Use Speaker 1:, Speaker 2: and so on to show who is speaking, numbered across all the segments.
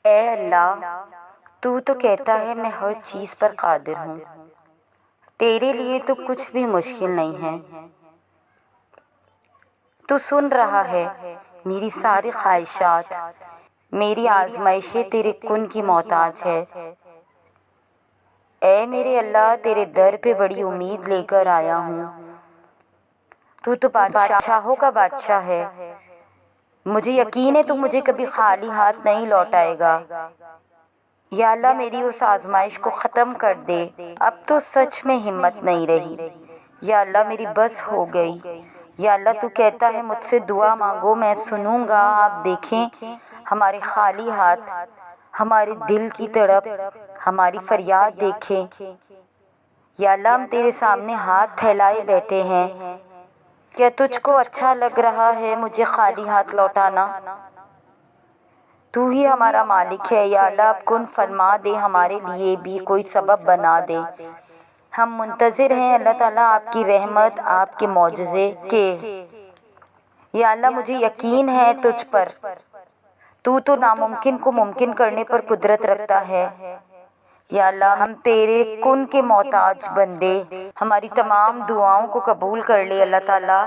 Speaker 1: اے اللہ، تو کہتا ہے میں ہر چیز پر قادر ہوں، تیرے لیے تو کچھ بھی مشکل نہیں ہے۔ تو سن رہا ہے میری ساری خواہشات، میری آزمائشیں تیرے کن کی محتاج ہے۔ اے میرے اللہ، تیرے در پہ بڑی امید لے کر آیا ہوں۔ تو بادشاہوں کا بادشاہ ہے، مجھے یقین ہے تو مجھے کبھی خالی ہاتھ نہیں لوٹائے گا۔ یا اللہ، میری اس آزمائش کو ختم کر دے، اب تو سچ میں ہمت نہیں رہی۔ یا اللہ، میری بس ہو گئی۔ یا اللہ، تو کہتا ہے مجھ سے دعا مانگو میں سنوں گا۔ آپ دیکھیں ہمارے خالی ہاتھ، ہمارے دل کی تڑپ، ہماری فریاد دیکھیں۔ یا اللہ، ہم تیرے سامنے ہاتھ پھیلائے بیٹھے ہیں، کیا تجھ کو اچھا لگ رہا ہے مجھے خالی ہاتھ لوٹانا؟ تو ہی ہمارا مالک ہے۔ یا اللہ، اب کن فرما دے، ہمارے لیے بھی کوئی سبب بنا دے۔ ہم منتظر ہیں اللہ تعالیٰ آپ کی رحمت، آپ کے معجزے کے۔ یا اللہ، مجھے یقین ہے تجھ پر، تو ناممکن کو ممکن کرنے پر قدرت رکھتا ہے۔ یا اللہ، ہم تیرے کن کے محتاج بندے، ہماری تمام دعاؤں کو قبول کر لے اللہ تعالیٰ۔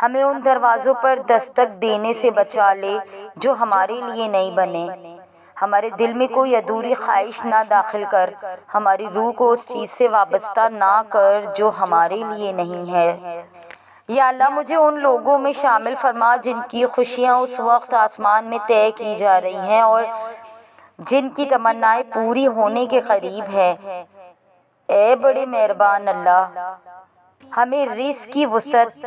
Speaker 1: ہمیں ان دروازوں پر دستک دینے سے بچا لے جو ہمارے لیے نہیں بنے۔ ہمارے دل میں کوئی ادھوری خواہش نہ داخل کر، ہماری روح کو اس چیز سے وابستہ نہ کر جو ہمارے لیے نہیں ہے۔ یا اللہ، مجھے ان لوگوں میں شامل فرما جن کی خوشیاں اس وقت آسمان میں طے کی جا رہی ہیں اور جن کی تمنائیں پوری ہونے کے قریب ہے۔ اے بڑے مہربان اللہ، ہمیں رزق کی وسعت،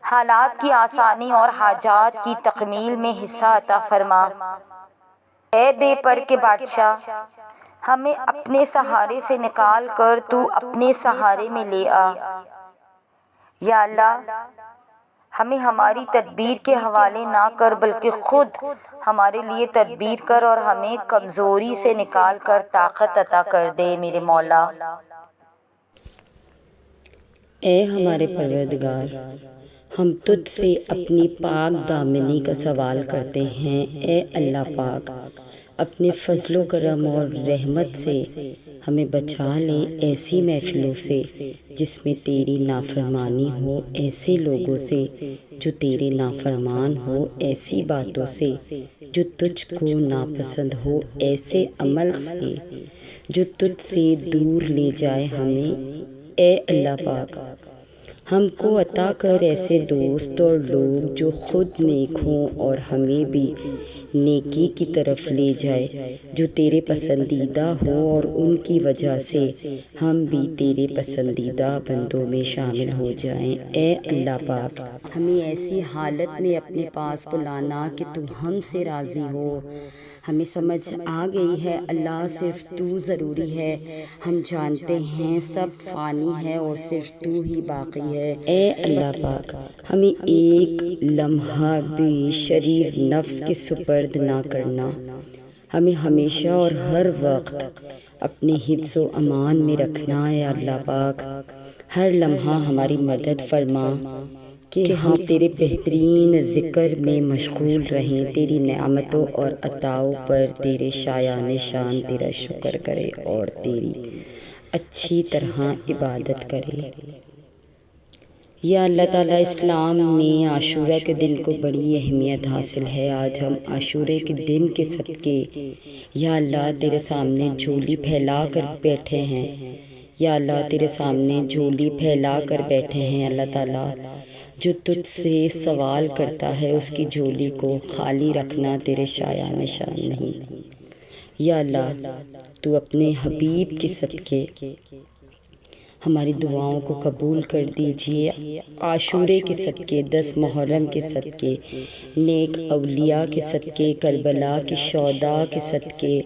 Speaker 1: حالات کی آسانی اور حاجات کی تکمیل میں حصہ عطا فرما۔ اے بے پر کے بادشاہ، ہمیں اپنے سہارے سے نکال کر تو اپنے سہارے میں لے آ۔ یا اللہ، ہمیں ہماری تدبیر کے حوالے نہ کر بلکہ خود ہمارے لیے تدبیر کر اور ہمیں کمزوری سے نکال کر طاقت عطا کر دے میرے مولا۔
Speaker 2: اے ہمارے پروردگار، ہم تجھ سے اپنی پاک دامنی کا سوال کرتے ہیں۔ اے اللہ پاک، اپنے فضل و کرم اور رحمت سے ہمیں بچا لے ایسی محفلوں سے جس میں تیری نافرمانی ہو، ایسے لوگوں سے جو تیرے نافرمان ہو، ایسی باتوں سے جو تجھ کو ناپسند ہو، ایسے عمل سے جو تجھ سے دور لے جائے ہمیں۔ اے اللہ پاک، ہم کو عطا کر ایسے دوست اور لوگ جو خود نیک ہوں اور ہمیں بھی نیکی کی طرف لے جائے، جو تیرے پسندیدہ ہو اور ان کی وجہ سے ہم بھی تیرے پسندیدہ بندوں میں شامل ہو جائیں۔ اے اللہ پاک، ہمیں ایسی حالت میں اپنے پاس بلانا کہ تم ہم سے راضی ہو۔ ہمیں سمجھ آ گئی ہے اللہ، صرف تو ضروری ہے۔ ہم جانتے ہیں سب فانی ہے اور صرف تو ہی باقی ہے۔ اے اللہ پاک، ہمیں ایک لمحہ بھی شریر نفس کے سپرد نہ کرنا۔ ہمیں ہمیشہ اور ہر وقت اپنے حفظ و امان میں رکھنا۔ اے اللہ پاک، ہر لمحہ ہماری مدد فرما کہ ہم تیرے بہترین ذکر میں مشغول رہیں، تیری نعمتوں اور عطاؤں پر تیرے شایان شان تیرا شکر کرے اور تیری اچھی طرح عبادت کرے۔ یا اللہ تعالیٰ، اسلام میں عاشورہ کے دن کو بڑی اہمیت حاصل ہے۔ آج ہم عاشورے کے دن کے صدقے یا اللہ تیرے سامنے جھولی پھیلا کر بیٹھے ہیں۔ یا اللہ، تیرے سامنے جھولی پھیلا کر بیٹھے ہیں۔ اللہ تعالیٰ، جو تجھ سے سوال کرتا ہے اس کی جھولی کو خالی رکھنا تیرے شایان شان نہیں۔ یا اللہ، تو اپنے حبیب کے صدقے ہماری دعاؤں کو قبول کر دیجئے۔ عاشورے کے صدقے، 10 محرم کے صدقے، نیک اولیاء کے صدقے، کربلا کے شہداء کے صدقے۔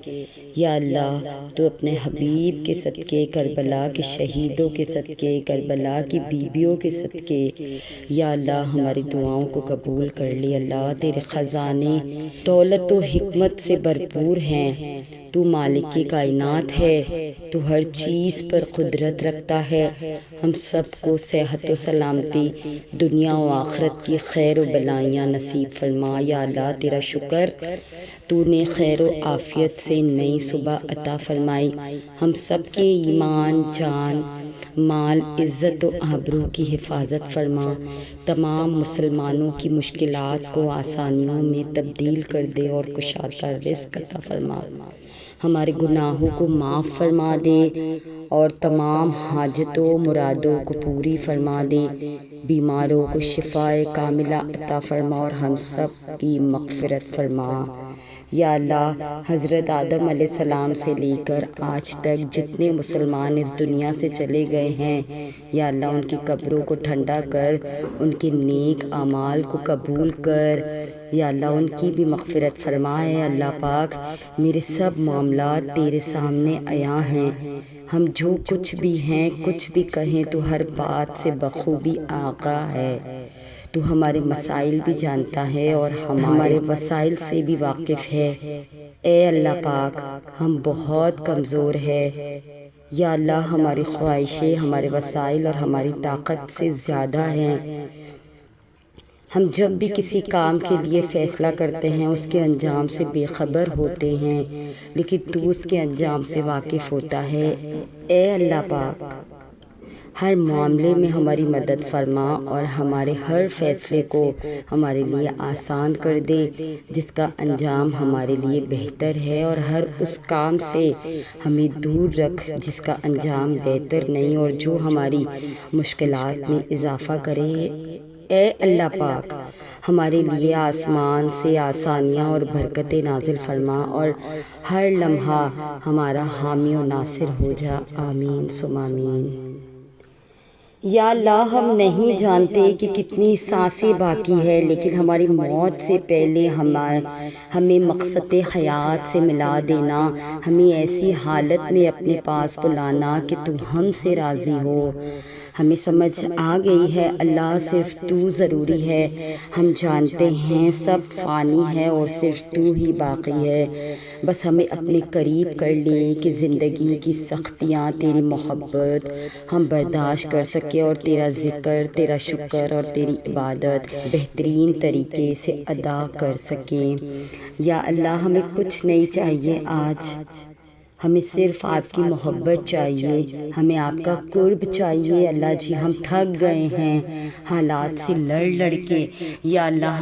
Speaker 2: یا اللہ، تو اپنے حبیب کے صدقے، کربلا کے شہیدوں کے صدقے، کربلا کی بیویوں کے صدقے، یا اللہ ہماری دعاؤں کو قبول کر لے۔ اللہ، تیرے خزانے دولت و حکمت سے بھرپور ہیں۔ تو مالک کائنات ہے، تو ہر چیز پر قدرت رکھتا ہے۔ ہم سب کو صحت و سلامتی، دنیا و آخرت کی خیر و بلائیاں نصیب فرما۔ یا اللہ، تیرا شکر تو نے خیر و عافیت سے نئی صبح عطا فرمائی۔ ہم سب کے ایمان، جان، مال، عزت و آبرو کی حفاظت فرما۔ تمام مسلمانوں کی مشکلات کو آسانیوں میں تبدیل کر دے اور کشادہ رزق عطا فرما۔ ہمارے گناہوں کو معاف فرما دے اور تمام حاجتوں مرادوں کو پوری فرما دے۔ بیماروں کو شفاء کاملہ عطا فرما اور ہم سب کی مغفرت فرما۔ یا اللہ، حضرت آدم علیہ السلام سے لے کر آج تک جتنے مسلمان اس دنیا سے چلے گئے ہیں، یا اللہ ان کی قبروں کو ٹھنڈا کر، ان کے نیک اعمال کو قبول کر، یا اللہ ان کی بھی مغفرت فرمائے۔ اللہ پاک، میرے سب معاملات تیرے سامنے عیاں ہیں۔ ہم جو کچھ بھی ہیں، کچھ بھی کہیں، تو ہر بات سے بخوبی آگاہ ہے۔ تو ہمارے مسائل بھی جانتا ہے اور ہمارے وسائل سے بھی واقف ہے۔ اے اللہ پاک، ہم بہت کمزور ہیں۔ یا اللہ، ہماری خواہشیں ہمارے وسائل اور ہماری طاقت سے زیادہ ہیں۔ ہم جب بھی کسی کام کے لیے فیصلہ کرتے ہیں اس کے انجام سے بے خبر ہوتے ہیں، لیکن تو اس کے انجام سے واقف ہوتا ہے۔ اے اللہ پاک، ہر معاملے میں ہماری مدد فرما اور ہمارے ہر فیصلے کو ہمارے لیے آسان کر دے جس کا انجام ہمارے لیے بہتر ہے، اور ہر اس کام سے ہمیں دور رکھ جس کا انجام بہتر نہیں اور جو ہماری مشکلات میں اضافہ کرے۔ اے اللہ پاک، ہمارے لیے آسمان سے آسانیاں اور برکتیں نازل فرما اور ہر لمحہ ہمارا حامی و ناصر ہو جا۔ آمین ثم آمین۔ یا اللہ، ہم نہیں جانتے کہ کتنی سانسیں باقی ہے، لیکن ہماری موت سے پہلے ہمیں مقصد حیات سے ملا دینا، ہمیں ایسی حالت میں اپنے پاس بلانا کہ تو ہم سے راضی ہو۔ ہمیں سمجھ آ گئی ہے اللہ، صرف تو ضروری ہے۔ ہم جانتے ہیں سب فانی ہے اور صرف تو ہی باقی ہے۔ بس ہمیں اپنے قریب کر لے کہ زندگی کی سختیاں تیری محبت ہم برداشت کر سکیں اور تیرا ذکر، تیرا شکر اور تیری عبادت بہترین طریقے سے ادا کر سکیں۔ یا اللہ، ہمیں کچھ نہیں چاہیے آج، ہمیں صرف آپ کی محبت چاہیے، ہمیں آپ کا قرب چاہیے۔ اللہ جی، ہم تھک گئے ہیں حالات سے لڑ کے۔ یا اللہ،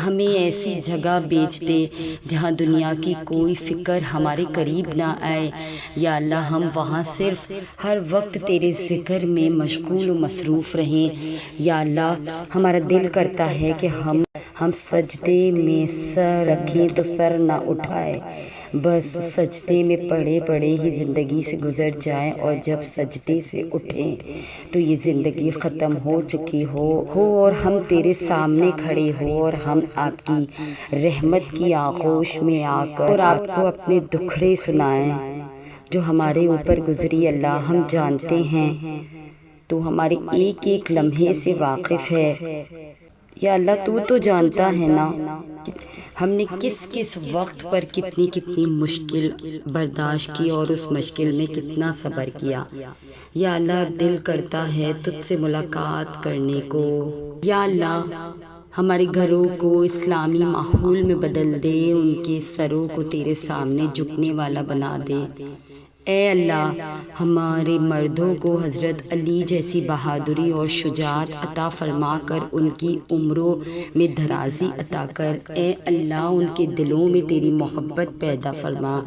Speaker 2: ہمیں ایسی جگہ بیچ دے جہاں دنیا کی کوئی فکر ہمارے قریب نہ آئے۔ یا اللہ، ہم وہاں صرف ہر وقت تیرے ذکر میں مشغول و مصروف رہیں۔ یا اللہ، ہمارا دل کرتا ہے کہ ہم سجدے میں سر رکھیں تو سر نہ اٹھائے، بس سجدے میں پڑے پڑے ہی زندگی سے گزر جائیں، اور جب سجدے سے اٹھیں تو یہ زندگی ختم ہو چکی ہو اور ہم تیرے سامنے کھڑے ہو اور ہم آپ کی رحمت کی آغوش میں آ کر اور آپ کو اپنے دکھڑے سنائیں جو ہمارے اوپر گزری۔ اللہ، ہم جانتے ہیں تو ہمارے ایک ایک لمحے سے واقف ہے۔ یا اللہ، تو جانتا ہے نا ہم نے کس وقت پر کتنی مشکل برداشت کی اور اس مشکل میں کتنا صبر کیا۔ یا اللہ، دل کرتا ہے تجھ سے ملاقات کرنے کو۔ یا اللہ، ہمارے گھروں کو اسلامی ماحول میں بدل دے، ان کے سروں کو تیرے سامنے جھکنے والا بنا دے۔ اے اللہ، ہمارے مردوں کو حضرت علی جیسی بہادری اور شجاعت عطا فرما کر ان کی عمروں میں درازی عطا کر۔ اے اللہ، ان کے دلوں میں تیری محبت پیدا فرما۔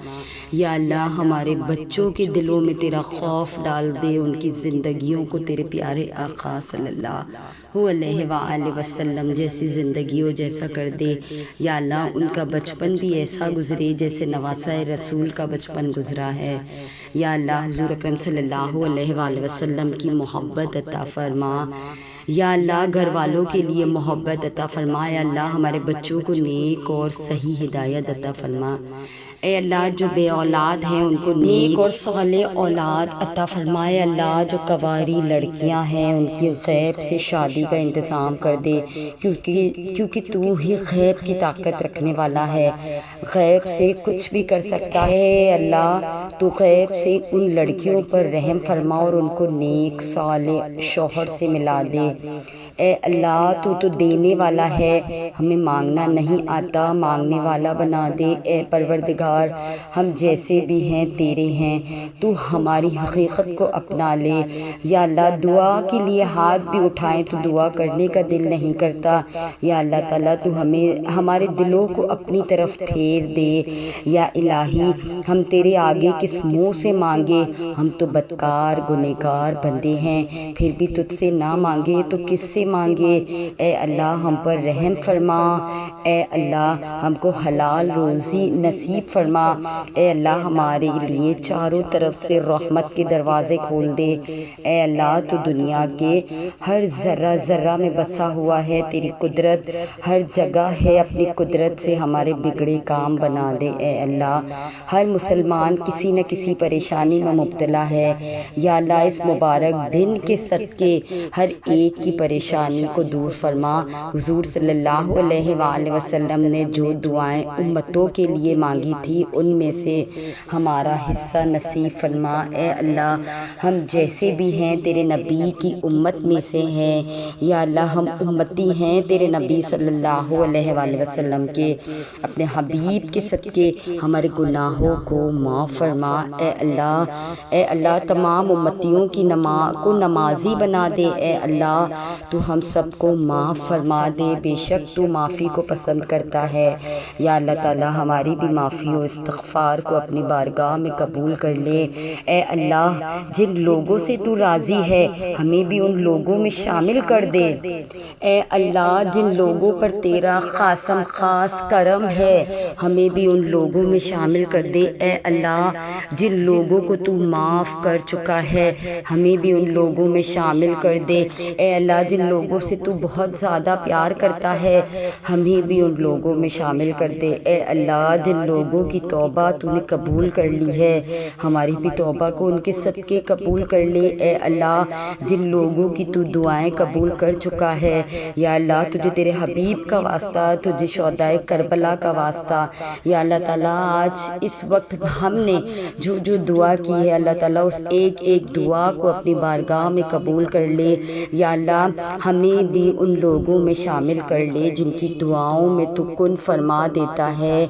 Speaker 2: یا اللہ، ہمارے بچوں کے دلوں میں تیرا خوف ڈال دے، ان کی زندگیوں کو تیرے پیارے آقا صلی اللہ علیہ وآلہ وسلم جیسی زندگی ہو جیسا کر دے۔ یا اللہ، ان کا بچپن بھی ایسا گزرے جیسے نواسہ رسول کا بچپن گزرا ہے۔ یا اللہ، حضور اکرم صلی اللہ علیہ وآلہ وسلم کی محبت عطا فرما۔ یا اللہ، گھر والوں کے لیے محبت عطا فرما۔ یا اللہ، ہمارے بچوں کو نیک اور صحیح ہدایت عطا فرما۔ اے اللہ، جو بے اولاد ہیں ان کو نیک اور صالح اولاد عطا فرمائے۔ اللہ، جو کنواری لڑکیاں ہیں ان کی غیب سے شادی کا انتظام کر دے، کیونکہ تو ہی غیب کی طاقت رکھنے والا ہے، غیب سے کچھ بھی کر سکتا ہے۔ اے اللہ، تو غیب سے ان لڑکیوں پر رحم فرما اور ان کو نیک صالح شوہر سے ملا دے۔ اے اللہ تو دینے والا ہے، ہمیں مانگنا نہیں آتا، مانگنے والا بنا دے۔ اے پروردگار ہم جیسے بھی ہیں تیرے ہیں، تو ہماری حقیقت کو اپنا لے۔ یا اللہ دعا کے لیے ہاتھ بھی اٹھائیں تو دعا کرنے کا دل نہیں کرتا، یا اللہ تعالیٰ تو ہمارے دلوں کو اپنی طرف پھیر دے۔ یا الہی ہم تیرے آگے کس منہ سے مانگے، ہم تو بدکار گنہگار بندے ہیں، پھر بھی تجھ سے نہ مانگے تو کس سے مانگے۔ اے اللہ ہم پر رحم فرما، اے اللہ ہم کو حلال روزی نصیب فرما۔ اے اللہ ہمارے لیے چاروں طرف سے رحمت کے دروازے کھول دے۔ اے اللہ تو دنیا کے ہر ذرہ ذرہ میں بسا ہوا ہے، تیری قدرت ہر جگہ ہے، اپنی قدرت سے ہمارے بگڑے کام بنا دے۔ اے اللہ ہر مسلمان کسی نہ کسی پریشانی میں مبتلا ہے، یا اللہ اس مبارک دن کے صدقے ہر ایک کی پریشانی کو دور فرما۔ حضور صلی اللہ علیہ وآلہ وسلم نے جو دعائیں امتوں کے لیے مانگی تھی ان میں سے ہمارا حصہ نصیب فرما۔ اے اللہ ہم جیسے بھی ہیں تیرے نبی کی امت میں سے ہیں، یا اللہ ہم امتی ہیں تیرے نبی صلی اللہ علیہ وآلہ وسلم کے، اپنے حبیب کے صدقے ہمارے گناہوں کو معاف فرما۔ اے اللہ تمام امتیوں کی کو نمازی بنا دے۔ اے اللہ تو ہم سب کو معاف فرما دے، بے شک تو معافی کو پسند کرتا ہے۔ یا اللہ تعالی ہماری بھی معافی و استغفار کو اپنی بارگاہ میں قبول کر لے۔ اے اللہ جن لوگوں سے تو راضی ہے ہمیں بھی ان لوگوں میں شامل کر دے۔ اے اللہ جن لوگوں پر تیرا خاصم خاص کرم ہے ہمیں بھی ان لوگوں میں شامل کر دے۔ اے اللہ جن لوگوں کو تو معاف کر چکا ہے ہمیں بھی ان لوگوں میں شامل کر دے۔ اے اللہ جن لوگوں سے تو بہت زیادہ پیار کرتا ہے ہمیں بھی ان لوگوں میں شامل کر دے۔ اے اللہ جن لوگوں کی توبہ تو نے قبول کر لی ہے ہماری بھی توبہ کو ان کے صدقے قبول کر لے۔ اے اللہ جن لوگوں کی تو دعائیں قبول کر چکا ہے، یا اللہ تجھے تیرے حبیب کا واسطہ، تجھے شہدائے کربلا کا واسطہ، یا اللہ تعالیٰ آج اس وقت ہم نے جو دعا کی ہے اللہ تعالیٰ اس ایک ایک دعا کو اپنی بارگاہ میں قبول کر لے۔ یا اللہ ہمیں بھی ان لوگوں میں شامل کر لے جن کی دعاؤں میں تو کن فرما دیتا ہے۔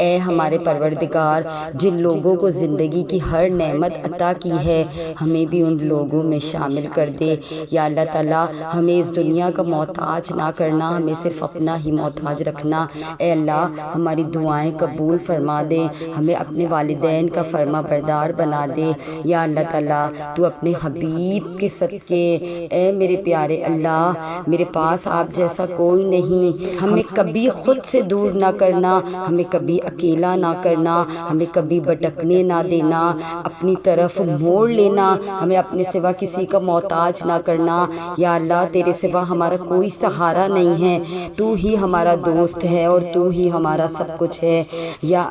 Speaker 2: اے ہمارے پروردگار جن لوگوں کو زندگی کی ہر نعمت عطا کی ہے ہمیں بھی ان لوگوں میں شامل کر دے۔ یا اللہ تعالیٰ ہمیں اس دنیا کا محتاج نہ کرنا، ہمیں صرف اپنا ہی محتاج رکھنا۔ اے اللہ ہماری دعائیں قبول فرما دے، ہمیں اپنے والدین کا فرما بردار بنا دے۔ یا اللہ تعالیٰ تو اپنے حبیب کے صدقے، اے میرے پیارے اللہ میرے پاس آپ جیسا کوئی نہیں، ہمیں کبھی خود سے دور نہ کرنا، ہمیں کبھی اکیلا نہ کرنا، ہمیں کبھی بھٹکنے نہ دینا، اپنی طرف موڑ لینا، ہمیں اپنے سوا کسی کا محتاج نہ کرنا۔ یا اللہ تیرے سوا ہمارا کوئی سہارا نہیں ہے، تو ہی ہمارا دوست ہے اور تو ہی ہمارا سب کچھ ہے۔ یا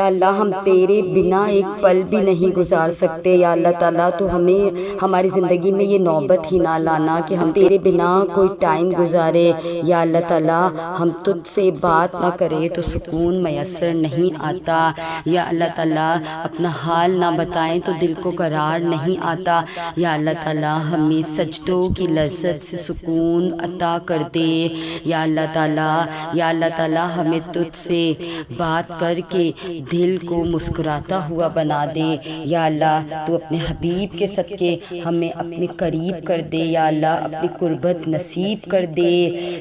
Speaker 2: اللہ ہم تیرے بنا ایک پل بھی نہیں گزار سکتے۔ یا اللہ تعالیٰ تو ہمیں ہماری زندگی میں یہ نوبت ہی نہ لانا کہ ہم تیرے بنا کوئی ٹائم گزارے۔ یا اللہ تعالیٰ ہم تجھ سے بات نہ کرے تو سکون میسر نہیں آتا، یا اللہ تعالیٰ اپنا حال نہ بتائیں تو دل کو قرار نہیں آتا۔ یا اللہ تعالیٰ ہمیں سجدوں کی لذت سے سکون عطا کر دے۔ یا اللہ تعالیٰ ہمیں تجھ سے بات کر کے دل کو مسکراتا ہوا بنا دے۔ یا اللہ تو اپنے حبیب کے صدقے ہمیں اپنے قریب کر دے، یا اللہ اپنی قربت نصیب کر دے۔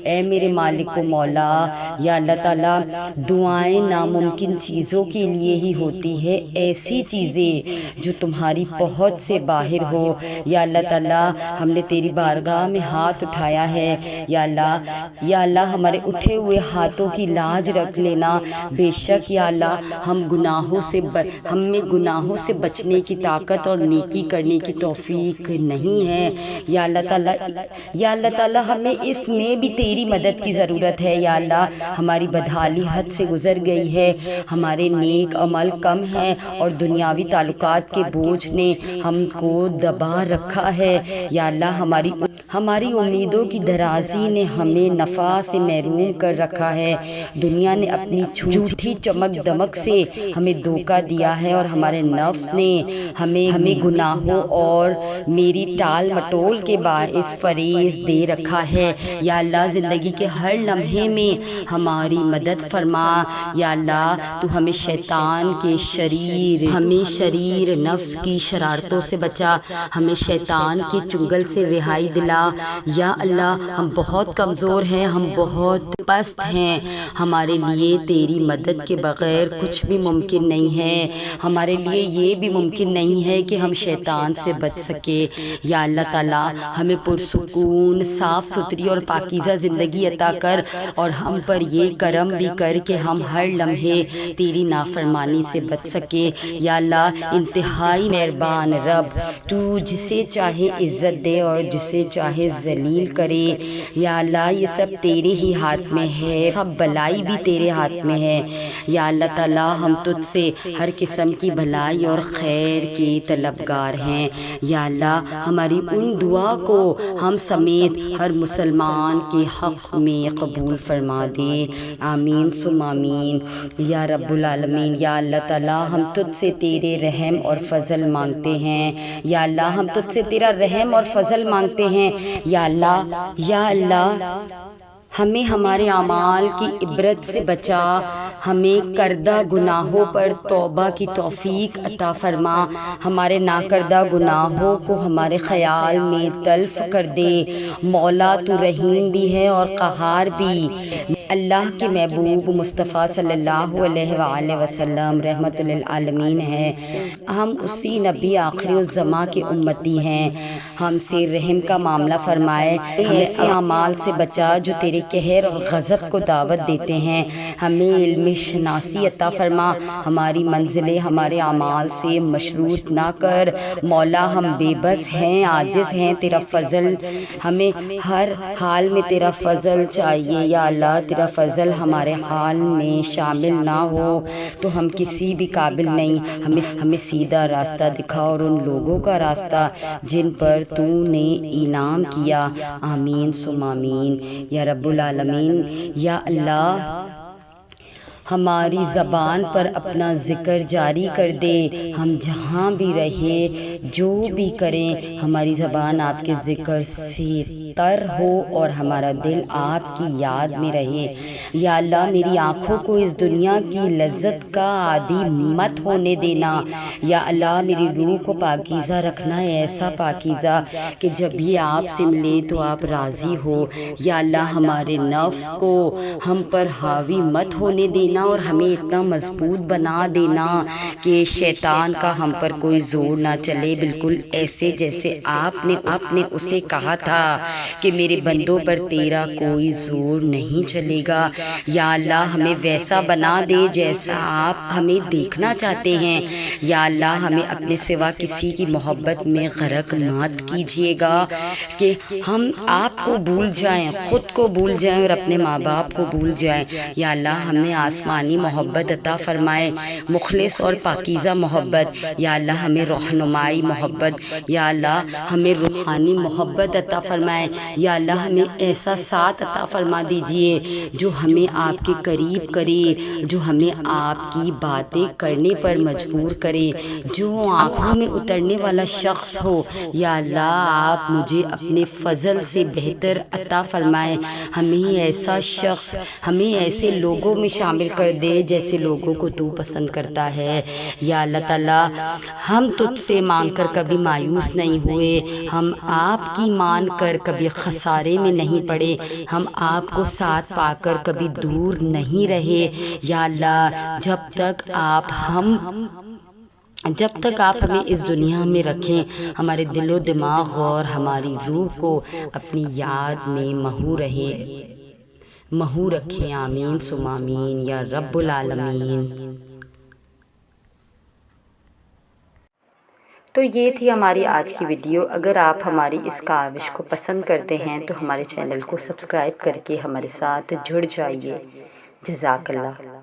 Speaker 2: اے میرے مالک و مولا، یا اللہ تعالیٰ دعائیں ناممکن چیزوں کے لیے ہی ہوتی ہے، ایسی چیزیں جو تمہاری پہنچ سے باہر ہو۔ یا اللہ تعالیٰ ہم نے تیری بارگاہ میں ہاتھ اٹھایا ہے، یا اللہ ہمارے اٹھے ہوئے ہاتھوں کی لاج رکھ لینا۔ بے شک یا اللہ ہمیں گناہوں سے بچنے کی طاقت اور نیکی کرنے کی توفیق نہیں ہے۔ یا اللہ تعالیٰ ہمیں اس میں بھی تیری مدد کی ضرورت ہے۔ یا اللہ ہماری بدحالی حد سے گزر گئی ہے، ہمارے نیک عمل کم ہیں اور دنیاوی تعلقات کے بوجھ نے ہم کو دبا رکھا ہے۔ یا اللہ ہماری امیدوں کی درازی نے ہمیں نفع سے محروم کر رکھا ہے، دنیا نے اپنی جھوٹی چمک دمک سے سے ہمیں دھوکہ دیا ہے اور ہمارے نفس نے ہمیں گناہوں اور میری ٹال مٹول کے باعث فریض دے رکھا ہے۔ یا اللہ زندگی کے ہر لمحے میں ہماری مدد فرما۔ یا اللہ تو ہمیں شیطان کے شریر نفس کی شرارتوں سے بچا، ہمیں شیطان کے چنگل سے رہائی دلا۔ یا اللہ ہم بہت کمزور ہیں، ہم بہت پست ہیں، ہمارے لیے تیری مدد کے بغیر کچھ بھی ممکن نہیں ہے۔ ہمارے لیے یہ بھی ممکن نہیں ہے کہ ہم شیطان سے بچ سکے۔ یا اللہ تعالیٰ ہمیں پرسکون صاف ستھری اور پاکیزہ زندگی عطا کر، اور ہم پر یہ کرم بھی کر کہ ہم ہر لمحے تیری نافرمانی سے بچ سکے۔ یا اللہ انتہائی مہربان رب، تو جسے چاہے عزت دے اور جسے چاہے ذلیل کرے۔ یا اللہ یہ سب تیرے ہی ہاتھ میں ہے، سب بلائی بھی تیرے ہاتھ میں ہے۔ یا اللہ تعالیٰ ہم تجھ سے ہر قسم کی بھلائی اور خیر کے طلبگار ہیں۔ یا اللہ ہماری ان دعا کو ہم سمیت ہر مسلمان کے حق میں قبول فرما دے، آمین ثم آمین یا رب العالمین۔ یا اللہ تعالیٰ ہم تجھ سے تیرے رحم اور فضل مانگتے ہیں۔ یا اللہ ہم تجھ سے تیرا رحم اور فضل مانگتے ہیں۔ یا اللہ ہمیں ہمارے اعمال کی عبرت سے بچا، ہمیں کردہ گناہوں پر توبہ کی توفیق عطا فرما، ہمارے ناکردہ گناہوں کو ہمارے خیال میں تلف کر دے۔ مولا تو رحیم بھی ہے اور قہار بھی۔ اللہ کے محبوب مصطفیٰ صلی اللہ علیہ وآلہ وسلم رحمت للعالمین ہے، ہم اسی نبی آخری الزماں کے امتی ہیں، ہم سے رحم کا معاملہ فرمائے، ہمیں ایسے اعمال سے بچا جو تیرے قہر اور غضب کو دعوت دیتے ہیں، ہمیں علم شناسی عطا فرما، ہماری منزلیں ہمارے اعمال سے مشروط نہ کر۔ مولا ہم بے بس ہیں، عاجز ہیں، تیرا فضل ہمیں ہر حال میں تیرا فضل چاہیے۔ یا اللہ تیرا فضل ہمارے حال میں شامل نہ ہو تو ہم کسی بھی قابل نہیں، ہمیں سیدھا راستہ دکھا اور ان لوگوں کا راستہ جن پر تو نے انعام کیا، آمین ثم آمین یا رب العالمین۔ یا اللہ ہماری زبان پر اپنا ذکر جاری کر دے، ہم جہاں بھی رہے جو بھی کریں ہماری زبان آپ کے ذکر سے تر ہو اور ہمارا دل آپ کی یاد میں رہے۔ یا اللہ میری آنکھوں کو اس دنیا کی لذت کا عادی مت ہونے دینا۔ یا اللہ میری روح کو پاکیزہ رکھنا، ایسا پاکیزہ کہ جب یہ آپ سے ملے تو آپ راضی ہو۔ یا اللہ ہمارے نفس کو ہم پر حاوی مت ہونے دینا اور ہمیں اتنا مضبوط بنا دینا کہ شیطان کا ہم پر کوئی زور نہ چلے، بالکل ایسے جیسے آپ نے اسے کہا تھا کہ میرے بندوں پر تیرا کوئی زور نہیں چلے گا۔ یا اللہ ہمیں ویسا بنا دے جیسا آپ ہمیں دیکھنا چاہتے ہیں۔ یا اللہ ہمیں اپنے سوا کسی کی محبت میں غرق مت کیجیے گا کہ ہم آپ کو بھول جائیں، خود کو بھول جائیں اور اپنے ماں باپ کو بھول جائیں۔ یا اللہ ہمیں آسمانی محبت عطا فرمائے، مخلص اور پاکیزہ محبت۔ یا اللہ ہمیں رہنمائی محبت، یا اللہ ہمیں روحانی محبت عطا فرمائے۔ یا اللہ ہمیں ایسا ساتھ عطا فرما دیجئے جو ہمیں آپ کے قریب کرے، جو ہمیں آپ کی باتیں کرنے پر مجبور کرے، جو آنکھوں میں اترنے والا شخص ہو۔ یا اللہ آپ مجھے اپنے فضل سے بہتر عطا فرمائے، ہمیں ایسا شخص، ہمیں ایسے لوگوں میں شامل کر دے جیسے لوگوں کو تو پسند کرتا ہے۔ یا اللہ تعالیٰ ہم تجھ سے مانگ کر کبھی مایوس نہیں ہوئے، ہم آپ کی مان کر کبھی خسارے میں نہیں پڑے، ہم آپ کو ساتھ پا کر کبھی دور نہیں رہے۔ یا اللہ جب تک آپ ہمیں اس دنیا میں رکھیں، ہمارے دل و دماغ اور ہماری روح کو اپنی یاد میں محو رکھیں، آمین ثم آمین یا رب العالمین۔
Speaker 1: تو یہ تھی ہماری آج کی ویڈیو۔ اگر آپ ہماری اس کاوش کو پسند کرتے ہیں تو ہمارے چینل کو سبسکرائب کر کے ہمارے ساتھ جڑ جائیے۔ جزاک اللہ۔